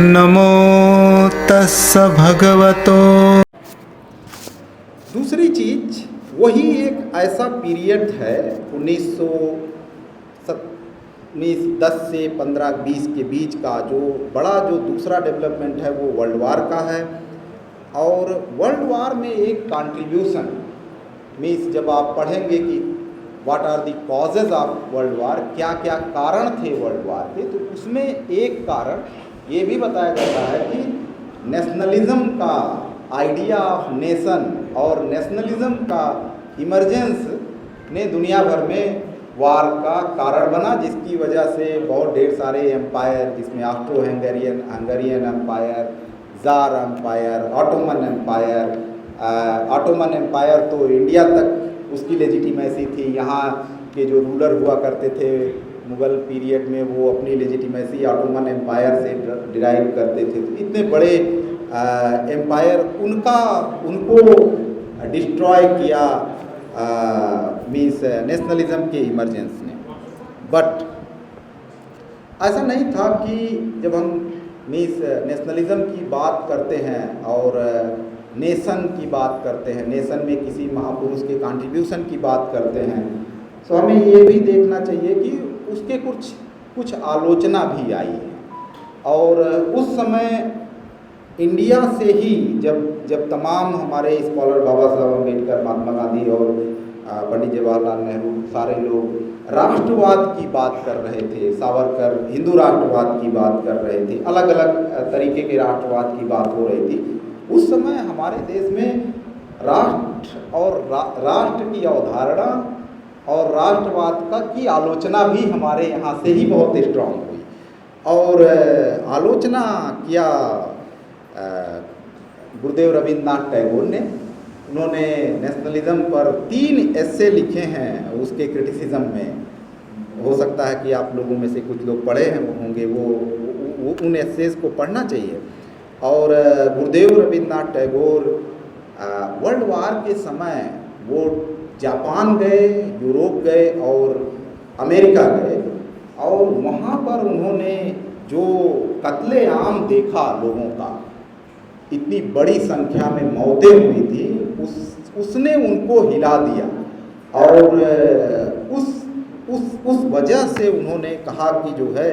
नमो तस्स भगवतो। दूसरी चीज, वही एक ऐसा पीरियड है 1910 से 15-20 के बीच का, जो बड़ा जो दूसरा डेवलपमेंट है वो वर्ल्ड वार का है। और वर्ल्ड वार में एक कंट्रीब्यूशन मीन्स, जब आप पढ़ेंगे कि what are the causes of world war, क्या क्या कारण थे वर्ल्ड वार के, तो उसमें एक कारण ये भी बताया जाता है कि नेशनलिज्म का आइडिया ऑफ नेशन और नेशनलिज्म का इमरजेंस ने दुनिया भर में वार का कारण बना, जिसकी वजह से बहुत ढेर सारे एम्पायर, जिसमें Austro Hungarian empire, czar empire, Ottoman empire तो इंडिया तक उसकी लेजिटिमेसी थी। यहाँ के जो रूलर हुआ करते थे मुग़ल पीरियड में, वो अपनी लेजिटिमेसी ऑटोमन एम्पायर से डिराइव करते थे। तो इतने बड़े एम्पायर, उनको डिस्ट्रॉय किया मीन्स नेशनलिज्म के इमरजेंस ने। बट ऐसा नहीं था कि जब हम मीन्स नेशनलिज्म की बात करते हैं और नेशन की बात करते हैं, नेशन में किसी महापुरुष के कंट्रीब्यूशन की बात करते हैं, तो हमें ये भी देखना चाहिए कि उसके कुछ आलोचना भी आई है। और उस समय इंडिया से ही जब तमाम हमारे स्कॉलर बाबा साहब अम्बेडकर, महात्मा गांधी और पंडित जवाहरलाल नेहरू, सारे लोग राष्ट्रवाद की बात कर रहे थे, सावरकर हिंदू राष्ट्रवाद की बात कर रहे थे, अलग अलग तरीके के राष्ट्रवाद की बात हो रही थी। उस समय हमारे देश में राष्ट्र और राष्ट्र की अवधारणा और राष्ट्रवाद की आलोचना भी हमारे यहाँ से ही बहुत स्ट्रांग हुई। और आलोचना किया गुरुदेव रविंद्रनाथ टैगोर ने। उन्होंने नेशनलिज्म पर 3 एस्से लिखे हैं उसके क्रिटिसिज्म में। हो सकता है कि आप लोगों में से कुछ लोग पढ़े हैं होंगे, वो उन एस्सेज को पढ़ना चाहिए। और गुरुदेव रविंद्रनाथ टैगोर वर्ल्ड वार के समय वो जापान गए, यूरोप गए और अमेरिका गए, और वहाँ पर उन्होंने जो कत्ले आम देखा लोगों का, इतनी बड़ी संख्या में मौतें हुई थी, उसने उनको हिला दिया। और उस वजह से उन्होंने कहा कि जो है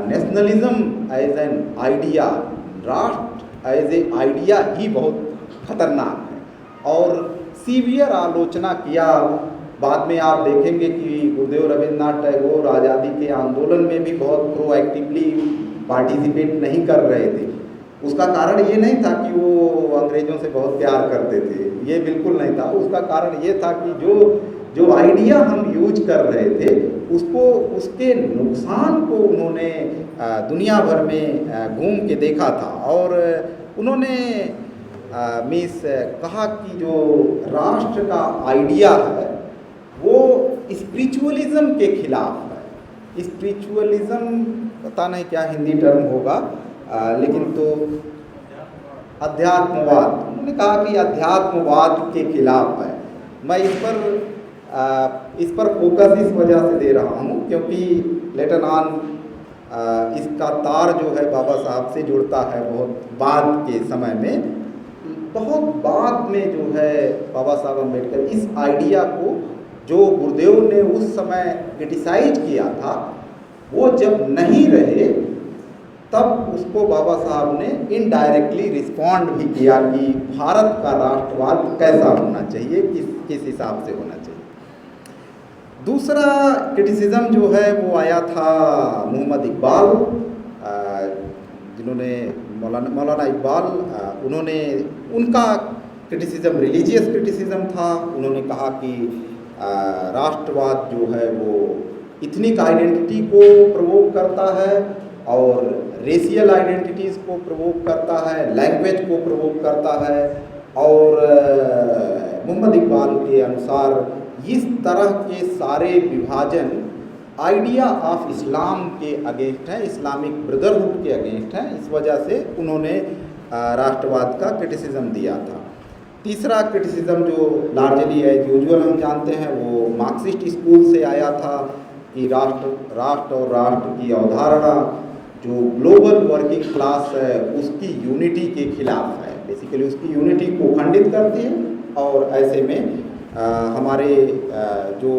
नेशनलिज्म एज एन आइडिया, राष्ट्र एज ए आइडिया ही बहुत खतरनाक है, और सीवियर आलोचना किया। बाद में आप देखेंगे कि गुरुदेव रविंद्रनाथ टैगोर आज़ादी के आंदोलन में भी बहुत प्रोएक्टिवली पार्टिसिपेट नहीं कर रहे थे। उसका कारण ये नहीं था कि वो अंग्रेज़ों से बहुत प्यार करते थे, ये बिल्कुल नहीं था। उसका कारण ये था कि जो आइडिया हम यूज कर रहे थे, उसके नुकसान को उन्होंने दुनिया भर में घूम के देखा था। और उन्होंने मीन्स कहा कि जो राष्ट्र का आइडिया है वो स्पिरिचुअलिज्म के खिलाफ है। स्पिरिचुअलिज्म पता नहीं क्या हिंदी टर्म होगा, लेकिन तो अध्यात्मवाद, उन्होंने कहा कि अध्यात्मवाद के खिलाफ है। मैं इस पर फोकस इस वजह से दे रहा हूँ क्योंकि लेटर ऑन इसका तार जो है बाबा साहब से जुड़ता है बहुत बाद के समय में। बहुत बाद में जो है बाबा साहब अम्बेडकर इस आइडिया को, जो गुरुदेव ने उस समय क्रिटिसाइज किया था, वो जब नहीं रहे तब उसको बाबा साहब ने इनडायरेक्टली रिस्पॉन्ड भी किया कि भारत का राष्ट्रवाद कैसा होना चाहिए, किस हिसाब से होना चाहिए। दूसरा क्रिटिसिज्म जो है वो आया था मोहम्मद इकबाल, जिन्होंने मौलाना इकबाल, उन्होंने उनका क्रिटिसिज्म रिलीजियस क्रिटिसिज्म था। उन्होंने कहा कि राष्ट्रवाद जो है वो इथनिक आइडेंटिटी को प्रोवोक करता है और रेशियल आइडेंटिटीज़ को प्रोवोक करता है, लैंग्वेज को प्रोवोक करता है। और मोहम्मद इकबाल के अनुसार इस तरह के सारे विभाजन आइडिया ऑफ इस्लाम के अगेंस्ट है, इस्लामिक ब्रदरहुड के अगेंस्ट है। इस वजह से उन्होंने राष्ट्रवाद का क्रिटिसिज्म दिया था। तीसरा क्रिटिसिज्म जो लार्जली एज यूजुअल हम जानते हैं वो मार्क्सिस्ट स्कूल से आया था कि राष्ट्र और राष्ट्र की अवधारणा जो ग्लोबल वर्किंग क्लास है उसकी यूनिटी के खिलाफ है, बेसिकली उसकी यूनिटी को खंडित करती है। और ऐसे में हमारे जो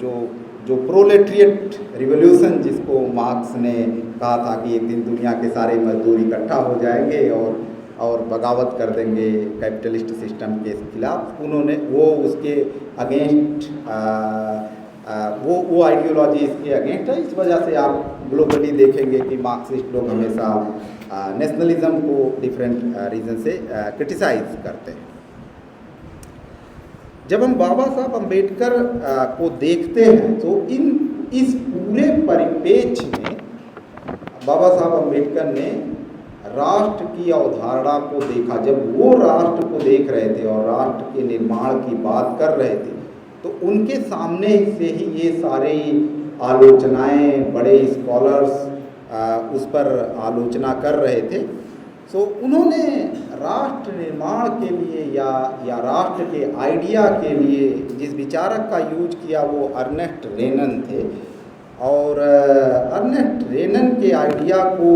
जो जो प्रोलेटरिएट रिवॉल्यूशन जिसको मार्क्स ने कहा था कि एक दिन दुनिया के सारे मजदूर इकट्ठा हो जाएंगे और बगावत कर देंगे कैपिटलिस्ट सिस्टम के खिलाफ, उन्होंने वो उसके अगेंस्ट वो आइडियोलॉजी इसके अगेंस्ट है। इस वजह से आप ग्लोबली देखेंगे कि मार्क्सिस्ट लोग हमेशा नेशनलिज्म को डिफरेंट रीजन से क्रिटिसाइज करते हैं। जब हम बाबा साहब अम्बेडकर को देखते हैं तो इस पूरे परिप्रेक्ष्य में बाबा साहब अम्बेडकर ने राष्ट्र की अवधारणा को देखा। जब वो राष्ट्र को देख रहे थे और राष्ट्र के निर्माण की बात कर रहे थे तो उनके सामने से ही ये सारी आलोचनाएं, बड़े स्कॉलर्स उस पर आलोचना कर रहे थे। सो उन्होंने राष्ट्र निर्माण के लिए या राष्ट्र के आइडिया के लिए जिस विचारक का यूज किया वो अर्नेस्ट रेनन थे। और अर्नेस्ट रेनन के आइडिया को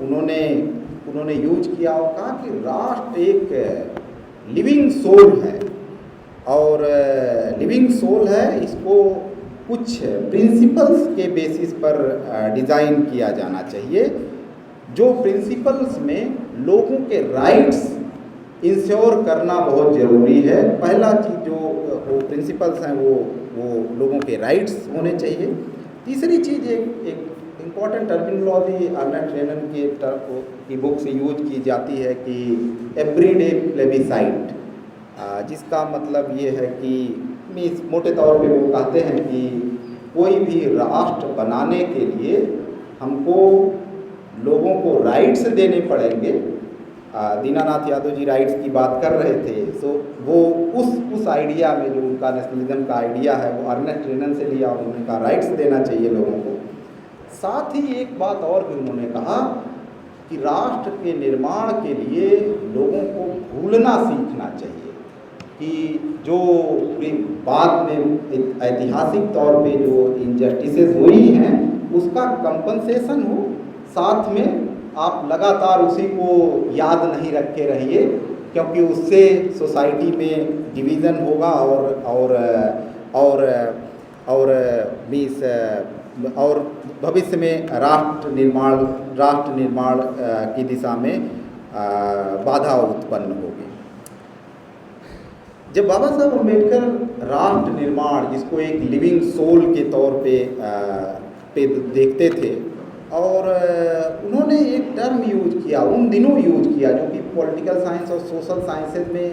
उन्होंने यूज किया और कहा कि राष्ट्र एक लिविंग सोल है और लिविंग सोल है, इसको कुछ प्रिंसिपल्स के बेसिस पर डिज़ाइन किया जाना चाहिए, जो प्रिंसिपल्स में लोगों के राइट्स इंश्योर करना बहुत ज़रूरी है। पहला चीज़ जो वो प्रिंसिपल्स हैं वो लोगों के राइट्स होने चाहिए। तीसरी चीज़ एक इम्पॉर्टेंट टर्मिनोलॉजी अर्नेस्ट रेनन की बुक से यूज की जाती है कि एवरीडे प्लेबिसाइट, जिसका मतलब ये है कि मोटे तौर पे वो कहते हैं कि कोई भी राष्ट्र बनाने के लिए हमको लोगों को राइट्स देने पड़ेंगे। दीनानाथ यादव जी राइट्स की बात कर रहे थे, सो वो उस आइडिया में जो उनका नेशनलिज्म का आइडिया है वो अर्नेस्ट रेनन से लिया और उन्होंने कहा राइट्स देना चाहिए लोगों को। साथ ही एक बात और भी उन्होंने कहा कि राष्ट्र के निर्माण के लिए लोगों को भूलना सीखना चाहिए कि जो बाद में ऐतिहासिक तौर पे जो इनजस्टिसेस हुई हैं उसका कंपनसेशन हो, साथ में आप लगातार उसी को याद नहीं रखे रहिए, क्योंकि उससे सोसाइटी में डिवीज़न होगा और भविष्य में राष्ट्र निर्माण की दिशा में बाधा उत्पन्न होगी। जब बाबा साहब अम्बेडकर राष्ट्र निर्माण जिसको एक लिविंग सोल के तौर पे देखते थे और उन्होंने एक टर्म यूज किया, उन दिनों यूज किया जो कि पॉलिटिकल साइंस और सोशल साइंसेज में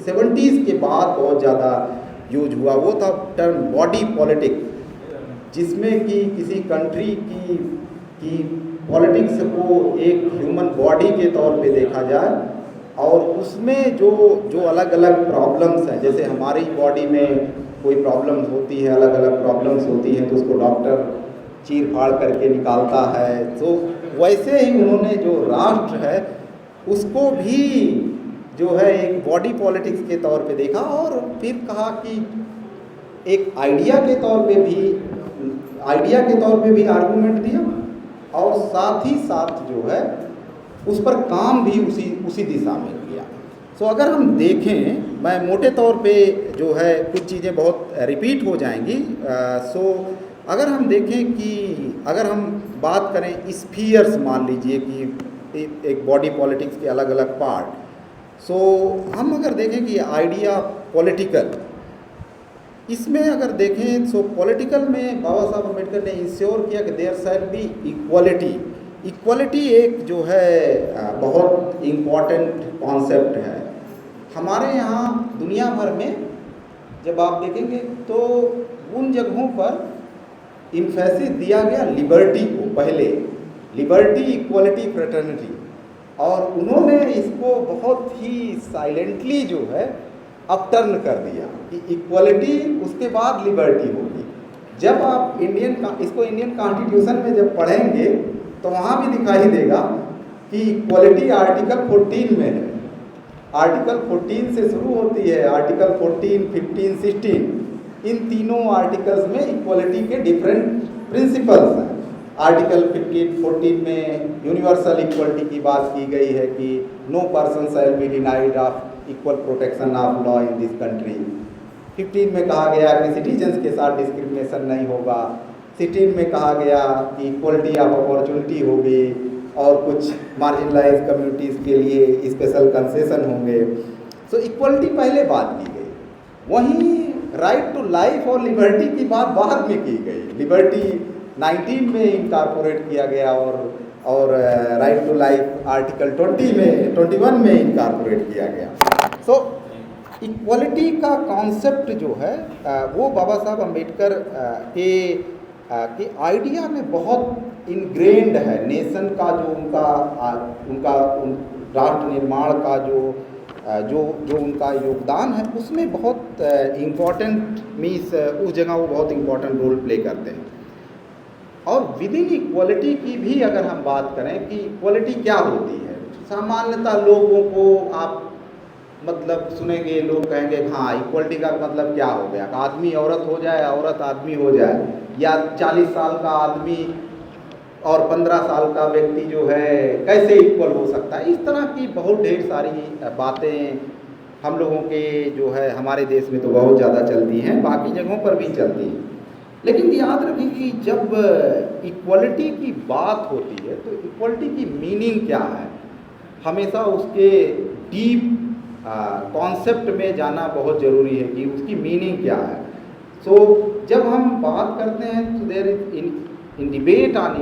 70s के बाद बहुत ज़्यादा यूज हुआ, वो था टर्म बॉडी पॉलिटिक्स, जिसमें कि किसी कंट्री की पॉलिटिक्स को एक ह्यूमन बॉडी के तौर पे देखा जाए और उसमें जो अलग अलग प्रॉब्लम्स हैं, जैसे हमारी बॉडी में कोई प्रॉब्लम्स होती है, अलग अलग प्रॉब्लम्स होती हैं तो उसको डॉक्टर चीर फाड़ करके निकालता है, तो वैसे ही उन्होंने जो राष्ट्र है उसको भी जो है एक बॉडी पॉलिटिक्स के तौर पे देखा और फिर कहा कि एक आइडिया के तौर पे भी आर्गूमेंट दिया और साथ ही साथ जो है उस पर काम भी उसी दिशा में किया। सो अगर हम देखें, मैं मोटे तौर पे जो है कुछ चीज़ें बहुत रिपीट हो जाएंगी। सो अगर हम देखें कि अगर हम बात करें स्फीयर्स, मान लीजिए कि एक बॉडी पॉलिटिक्स के अलग अलग पार्ट, सो हम अगर देखें कि आइडिया पॉलिटिकल, इसमें अगर देखें सो पॉलिटिकल में बाबा साहब अम्बेडकर ने इंश्योर किया कि देयर शैल बी इक्वलिटी एक जो है बहुत इम्पॉर्टेंट कॉन्सेप्ट है। हमारे यहाँ दुनिया भर में जब आप देखेंगे तो उन जगहों पर इम्फेसिस दिया गया लिबर्टी को, पहले लिबर्टी, इक्वलिटी, फ्रेटर्निटी, और उन्होंने इसको बहुत ही साइलेंटली जो है अपटर्न कर दिया कि इक्वलिटी उसके बाद लिबर्टी होगी। जब आप इसको इंडियन कॉन्स्टिट्यूशन में जब पढ़ेंगे तो वहाँ भी दिखाई देगा कि इक्वलिटी आर्टिकल 14 में है। आर्टिकल 14 से शुरू होती है, आर्टिकल 14, 15, 16, इन तीनों आर्टिकल्स में इक्वलिटी के डिफरेंट प्रिंसिपल्स हैं। आर्टिकल 14 में यूनिवर्सल इक्वलिटी की बात की गई है कि no person shall be denied of equal protection of law in this country. 15 में कहा गया कि सिटीजन्स के साथ डिस्क्रिमिनेशन नहीं होगा। 16 में कहा गया कि इक्वलिटी ऑफ अपॉर्चुनिटी होगी और कुछ मार्जिनलाइज कम्युनिटीज़ के लिए स्पेशल कंसेशन होंगे। सो इक्वलिटी पहले बात की गई, वहीं राइट टू लाइफ और लिबर्टी की बात बाद में की गई। लिबर्टी 19 में इनकॉर्पोरेट किया गया और राइट टू लाइफ आर्टिकल 21 में इनकॉर्पोरेट किया गया। सो इक्वलिटी का कॉन्सेप्ट जो है वो बाबा साहब अम्बेडकर के आइडिया में बहुत इनग्रेन्ड है। नेशन का जो उनका राष्ट्र निर्माण का जो उनका योगदान है उसमें बहुत इम्पॉर्टेंट मीन्स उस जगह वो बहुत इम्पॉर्टेंट रोल प्ले करते हैं। और विद इन इक्वलिटी की भी अगर हम बात करें कि इक्वलिटी क्या होती है, सामान्यतः लोगों को आप मतलब सुनेंगे, लोग कहेंगे हाँ इक्वलिटी का मतलब क्या हो गया, आदमी औरत हो जाए, औरत आदमी हो जाए, या 40 साल का आदमी और 15 साल का व्यक्ति जो है कैसे इक्वल हो सकता है। इस तरह की बहुत ढेर सारी बातें हम लोगों के जो है हमारे देश में तो बहुत ज़्यादा चलती हैं, बाकी जगहों पर भी चलती हैं। लेकिन याद रखें कि जब इक्वलिटी की बात होती है तो इक्वलिटी की मीनिंग क्या है, हमेशा उसके डीप कॉन्सेप्ट में जाना बहुत ज़रूरी है कि उसकी मीनिंग क्या है। सो जब हम बात करते हैं तो there is in debate on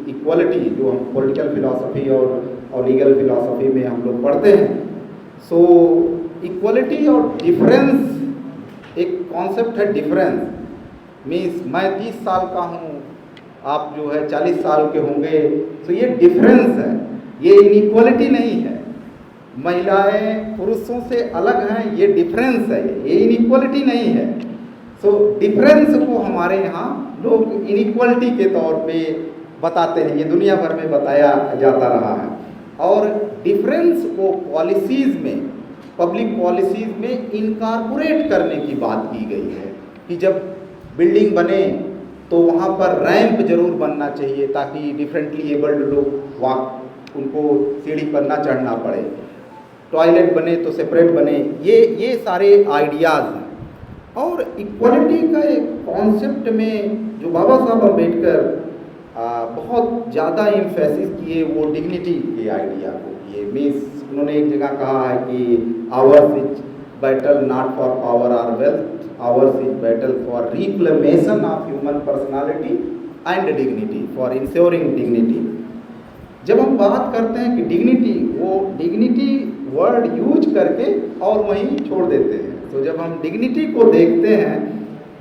equality, जो हम पॉलिटिकल फिलॉसफी और लीगल फिलॉसफी में हम लोग पढ़ते हैं। सो इक्वलिटी और डिफरेंस एक कॉन्सेप्ट है। डिफरेंस मीन्स मैं 30 साल का हूँ, आप जो है 40 साल के होंगे, तो ये डिफरेंस है, ये इनइक्वलिटी नहीं है। महिलाएं पुरुषों से अलग हैं, ये डिफरेंस है, ये इनइक्वलिटी नहीं है। सो डिफरेंस को हमारे यहाँ लोग इनइक्वलिटी के तौर पे बताते हैं, ये दुनिया भर में बताया जाता रहा है। और डिफरेंस को पॉलिसीज़ में, पब्लिक पॉलिसीज़ में इनकॉर्पोरेट करने की बात की गई है कि जब बिल्डिंग बने तो वहाँ पर रैंप जरूर बनना चाहिए ताकि डिफरेंटली एबल्ड लोग उनको सीढ़ी पर ना चढ़ना पड़े, टॉयलेट बने तो सेपरेट बने, ये सारे आइडियाज़ हैं। और इक्वलिटी का एक कॉन्सेप्ट में जो बाबा साहब अम्बेडकर बहुत ज़्यादा एम्फेसिस किए वो डिग्निटी के आइडिया को किए। मीन्स उन्होंने एक जगह कहा है कि ours is battle not for power और wealth, ours is battle for reclamation of human personality and dignity, for insuring dignity. जब हम बात करते हैं कि डिग्निटी, वो डिग्निटी वर्ड यूज करके और वहीं छोड़ देते हैं। तो जब हम डिग्निटी को देखते हैं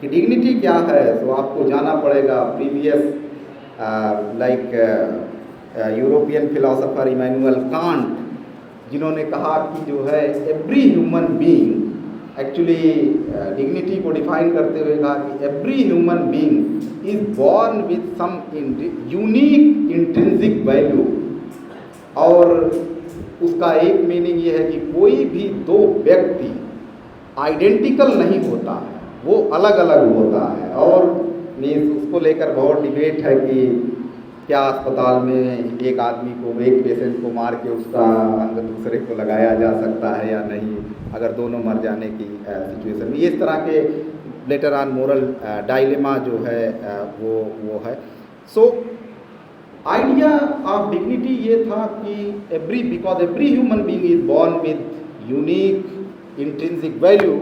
कि डिग्निटी क्या है, तो आपको जाना पड़ेगा previous like European philosopher Immanuel Kant, जिन्होंने कहा कि जो है every human being, actually dignity को डिफाइन करते हुए कहा कि every human being is born with some unique intrinsic value. और उसका एक मीनिंग ये है कि कोई भी दो व्यक्ति आइडेंटिकल नहीं होता है, वो अलग अलग होता है। और मीन्स उसको लेकर बहुत डिबेट है कि क्या अस्पताल में एक आदमी को, एक पेशेंट को मार के उसका अंग दूसरे को लगाया जा सकता है या नहीं, अगर दोनों मर जाने की सिचुएशन में। इस तरह के लेटर ऑन मोरल डायलेमा जो है वो है। सो आइडिया ऑफ डिग्निटी ये था कि because every human being is born with unique intrinsic value,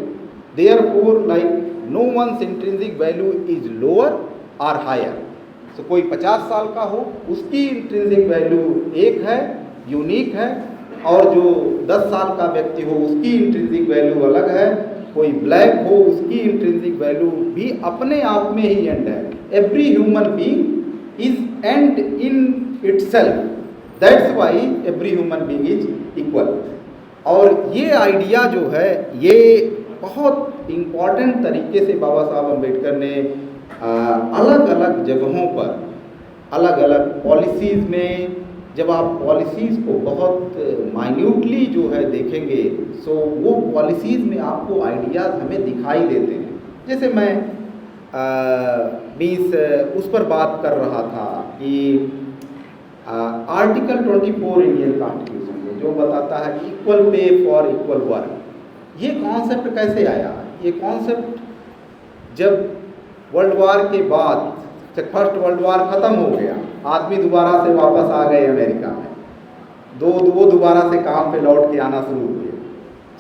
therefore like no one's intrinsic value is lower or higher। so कोई 50 साल का हो उसकी intrinsic value एक है, यूनिक है, और जो 10 साल का व्यक्ति हो उसकी intrinsic value अलग है। कोई ब्लैक हो उसकी intrinsic value भी अपने आप में ही एंड है। every human being is end in itself, that's why every human being is equal। और ये आइडिया जो है ये बहुत इम्पॉर्टेंट तरीके से बाबा साहब अम्बेडकर ने अलग अलग जगहों पर, अलग अलग पॉलिसीज़ में, जब आप पॉलिसीज़ को बहुत माइन्यूटली जो है देखेंगे, सो वो पॉलिसीज़ में आपको आइडियाज़ हमें दिखाई देते हैं। जैसे मैं मीन्स उस पर बात कर रहा था कि आर्टिकल 24 इंडियन कॉन्स्टिट्यूशन में जो बताता है equal pay for equal work, ये कॉन्सेप्ट कैसे आया? ये कॉन्सेप्ट जब वर्ल्ड वार के बाद, जब फर्स्ट वर्ल्ड वार ख़त्म हो गया, आदमी दोबारा से वापस आ गए अमेरिका में, वो दोबारा से काम पे लौट के आना शुरू हुए,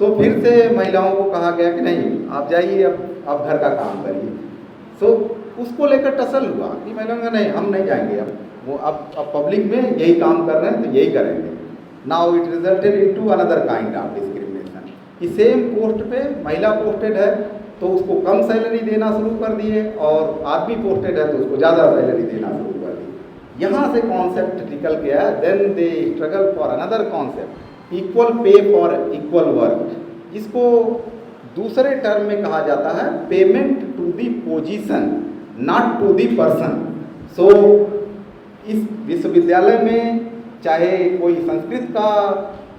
तो फिर से महिलाओं को कहा गया कि नहीं आप जाइए, अब घर का काम करिए। सो उसको लेकर टसल हुआ कि महिलाओं का नहीं, हम नहीं जाएंगे, अब पब्लिक में यही काम कर रहे हैं तो यही करेंगे। Now it resulted into another kind of discrimination कि सेम पोस्ट पे महिला पोस्टेड है तो उसको कम सैलरी देना शुरू कर दिए, और आदमी पोस्टेड है तो उसको ज़्यादा सैलरी देना शुरू कर दी। यहाँ से कॉन्सेप्ट निकल गया। Then they struggle for another concept equal pay for equal work, जिसको दूसरे टर्म में कहा जाता है payment to the position not to the person. So इस विश्वविद्यालय में चाहे कोई संस्कृत का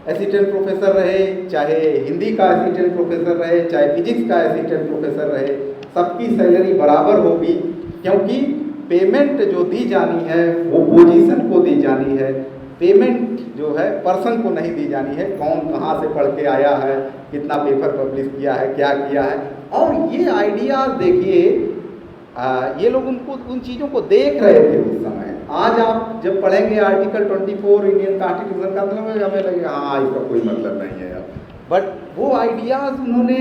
असिस्टेंट प्रोफेसर रहे, चाहे हिंदी का असिस्टेंट प्रोफेसर रहे, चाहे फिजिक्स का असिस्टेंट प्रोफेसर रहे, सबकी सैलरी बराबर होगी, क्योंकि पेमेंट जो दी जानी है वो पोजीशन को दी जानी है, पेमेंट जो है पर्सन को नहीं दी जानी है, कौन कहाँ से पढ़ के आया है, कितना पेपर पब्लिश किया है, क्या किया है। और ये आइडियाज़ देखिए, ये लोग उन चीज़ों को देख रहे थे उस समय। आज आप जब पढ़ेंगे आर्टिकल 24 इंडियन कॉन्स्टिट्यूशन का, मतलब हमें लगेगा हाँ इसका कोई मतलब नहीं है अब, बट वो आइडियाज़ उन्होंने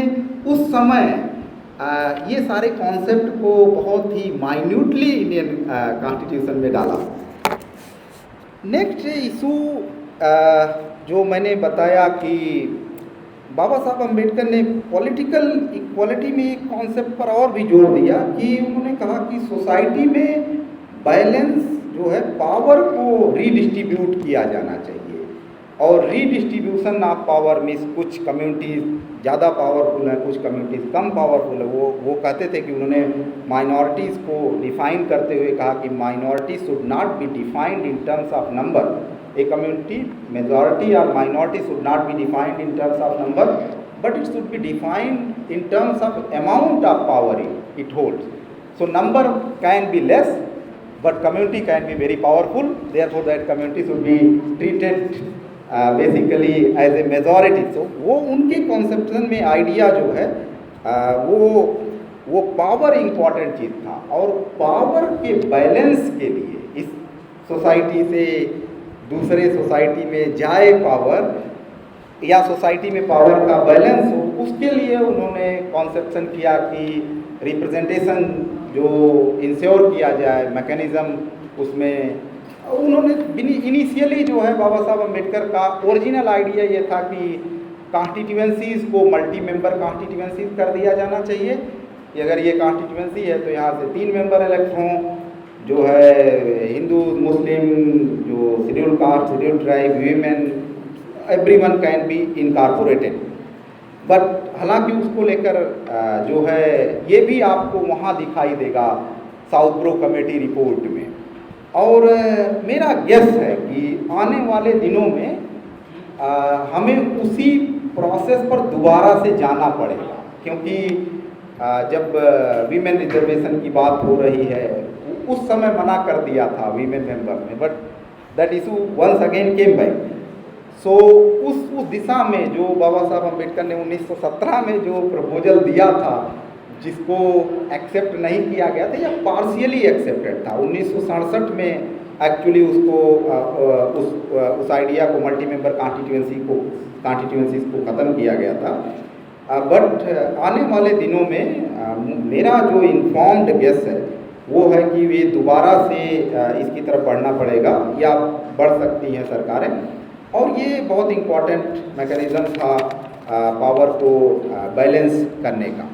उस समय ये सारे कॉन्सेप्ट को बहुत ही माइन्यूटली इंडियन कॉन्स्टिट्यूशन में डाला। नेक्स्ट इशू जो मैंने बताया कि बाबा साहब अम्बेडकर ने पॉलिटिकल इक्वालिटी में एक कॉन्सेप्ट पर और भी जोर दिया कि उन्होंने कहा कि सोसाइटी में बैलेंस जो है पावर को रीडिस्ट्रीब्यूट किया जाना चाहिए, और रीडिस्ट्रीब्यूशन ऑफ पावर मीन्स कुछ कम्युनिटीज़ ज़्यादा पावरफुल हैं, कुछ कम्युनिटीज़ कम पावरफुल है। वो कहते थे कि उन्होंने माइनॉरिटीज़ को डिफ़ाइन करते हुए कहा कि minority should not be defined in terms of number, a community majority or minority should not be defined in terms of number, but it should be defined in terms of amount of power it holds. So number can be less, but community can be very powerful, therefore that community should be treated basically as a majority. So वो उनके conception में idea जो है वो power important चीज़ था, और power के balance के लिए इस सोसाइटी से दूसरे सोसाइटी में जाए पावर, या सोसाइटी में पावर का बैलेंस हो, उसके लिए उन्होंने कॉन्सेप्शन किया कि रिप्रेजेंटेशन जो इंश्योर किया जाए मैकेनिज़्म, उसमें उन्होंने इनिशियली जो है बाबा साहब अम्बेडकर का ओरिजिनल आइडिया ये था कि कॉन्स्टिट्यूएंसीज़ को मल्टी मेंबर कॉन्स्टिट्यूएंसीज कर दिया जाना चाहिए कि अगर ये कॉन्स्टिट्यूएंसी है तो यहाँ से 3 मेंबर इलेक्ट हों, जो है हिंदू मुस्लिम, जो schedule caste, schedule tribe, women, everyone can be incorporated. But हालांकि उसको लेकर जो है ये भी आपको वहाँ दिखाई देगा साउथ ब्रो कमेटी रिपोर्ट में, और मेरा गेस है कि आने वाले दिनों में हमें उसी प्रोसेस पर दोबारा से जाना पड़ेगा, क्योंकि जब वीमेन रिजर्वेशन की बात हो रही है उस समय मना कर दिया था वीमेन मेंबर ने, but that issue once again came back. So उस दिशा में जो बाबा साहब अम्बेडकर ने 1917 में जो प्रपोजल दिया था, जिसको एक्सेप्ट नहीं किया गया था या पार्शियली एक्सेप्टेड था, 1967 में एक्चुअली उसको उस आइडिया को मल्टी मेंबर कॉन्स्टिट्यूएंसीज को ख़त्म किया गया था। बट आने वाले दिनों में मेरा जो इन्फॉर्म्ड गेस है वो है कि वे दोबारा से इसकी तरफ बढ़ना पड़ेगा, या बढ़ सकती हैं सरकारें, और ये बहुत इम्पॉर्टेंट मैकेनिज़्म था पावर को बैलेंस करने का।